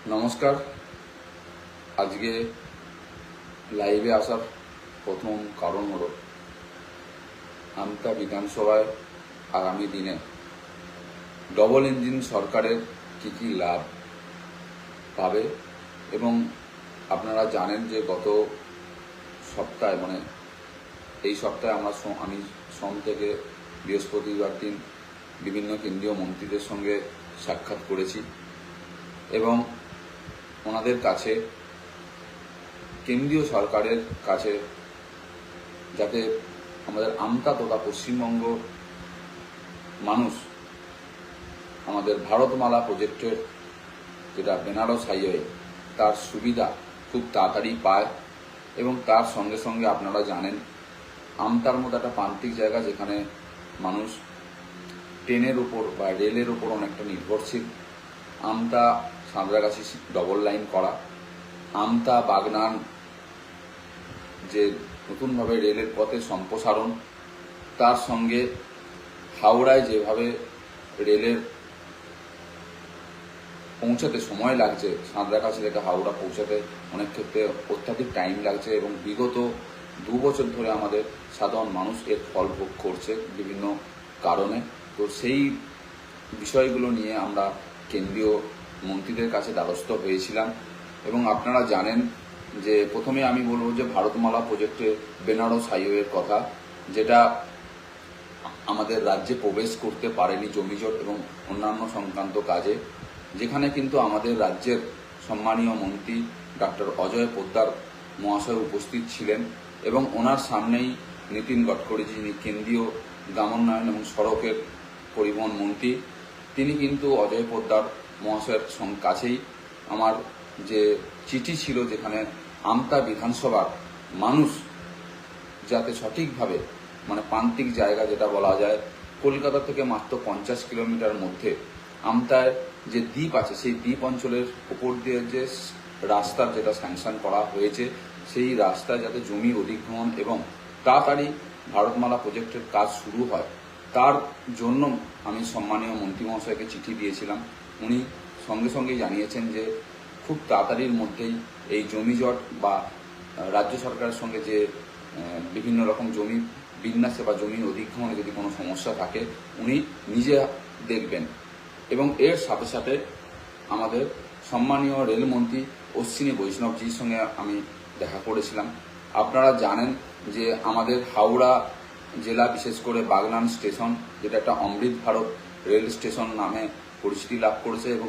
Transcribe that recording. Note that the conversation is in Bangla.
নমস্কার। আজকে লাইভে আসার প্রথম কারণ হলো আমতা বিধানসভায় আগামী দিনে ডবল ইঞ্জিন সরকারের কি কি লাভ পাবে এবং আপনারা জানেন যে গত সপ্তাহে এই সপ্তাহে আমি সোম থেকে বৃহস্পতিবার দিন বিভিন্ন কেন্দ্রীয় মন্ত্রীদের সঙ্গে সাক্ষাৎ করেছি এবং ওনাদের কাছে কেন্দ্রীয় সরকারের কাছে যাতে আমাদের আমতা তথা পশ্চিমবঙ্গ মানুষ আমাদের ভারতমালা প্রজেক্টের যেটা বেনারস হাইওয়ে তার সুবিধা খুব তাড়াতাড়ি পায় এবং তার সঙ্গে সঙ্গে আপনারা জানেন আমতার মতো একটা প্রান্তিক জায়গা যেখানে মানুষ ট্রেনের উপর বা রেলের উপর অনেকটা নির্ভরশীল। আমতা সাঁতরাগাছি ডবল লাইন করা, আমতা বাগনান যে নতুনভাবে রেলের পথে সম্প্রসারণ, তার সঙ্গে হাওড়ায় যেভাবে রেলের পৌঁছাতে সময় লাগছে, সাঁতরাগাছি থেকে হাওড়া পৌঁছাতে অনেক ক্ষেত্রে অত্যাধিক টাইম লাগছে এবং বিগত 2 বছর ধরে আমাদের সাধারণ মানুষ এর ফল ভোগ করছে বিভিন্ন কারণে। তো সেই বিষয়গুলো নিয়ে আমরা কেন্দ্রীয় মন্ত্রীদের কাছে দ্বারস্থ হয়েছিলাম এবং আপনারা জানেন যে প্রথমে আমি বলবো যে ভারতমালা প্রজেক্টে বেনারস হাইওয়ের কথা, যেটা আমাদের রাজ্যে প্রবেশ করতে পারেনি জমিজট এবং অন্যান্য সংক্রান্ত কাজে, যেখানে কিন্তু আমাদের রাজ্যের সম্মানীয় মন্ত্রী ডক্টর অজয় পোদ্দার মহাশয় উপস্থিত ছিলেন এবং ওনার সামনেই নীতিন গডকরি, যিনি কেন্দ্রীয় গ্রামোন্নয়ন এবং সড়কের পরিবহন মন্ত্রী, তিনি কিন্তু অজয় পোদ্দার মহাশয়ের কাছেই আমার যে চিঠি ছিল, যেখানে আমতা বিধানসভার মানুষ যাতে সঠিকভাবে প্রান্তিক জায়গা যেটা বলা যায়, কলকাতা থেকে মাত্র 50 কিলোমিটার মধ্যে আমতায় যে দ্বীপ আছে, সেই দ্বীপ অঞ্চলের উপর দিয়ে যে রাস্তার যেটা স্যাংশন করা হয়েছে, সেই রাস্তায় যাতে জমি অধিগ্রহণ এবং তাড়াতাড়ি ভারতমালা প্রজেক্টের কাজ শুরু হয়, তার জন্য আমি সম্মানীয় মন্ত্রী মহাশয়কে চিঠি দিয়েছিলাম। উনি সঙ্গে সঙ্গেই জানিয়েছেন যে খুব তাড়াতাড়ির মধ্যেই এই জমিজট বা রাজ্য সরকারের সঙ্গে যে বিভিন্ন রকম জমি বিন্যাসে বা জমি অধিগ্রহণে যদি কোনো সমস্যা থাকে উনি নিজে দেখবেন। এবং এর সাথে সাথে আমাদের সম্মানীয় রেলমন্ত্রী অশ্বিনী বৈষ্ণবজির সঙ্গে আমি দেখা করেছিলাম। আপনারা জানেন যে আমাদের হাওড়া জেলা, বিশেষ করে বাগনান স্টেশন, যেটা একটা অমৃত ভারত রেল স্টেশন নামে পরিচিতি লাভ করেছে এবং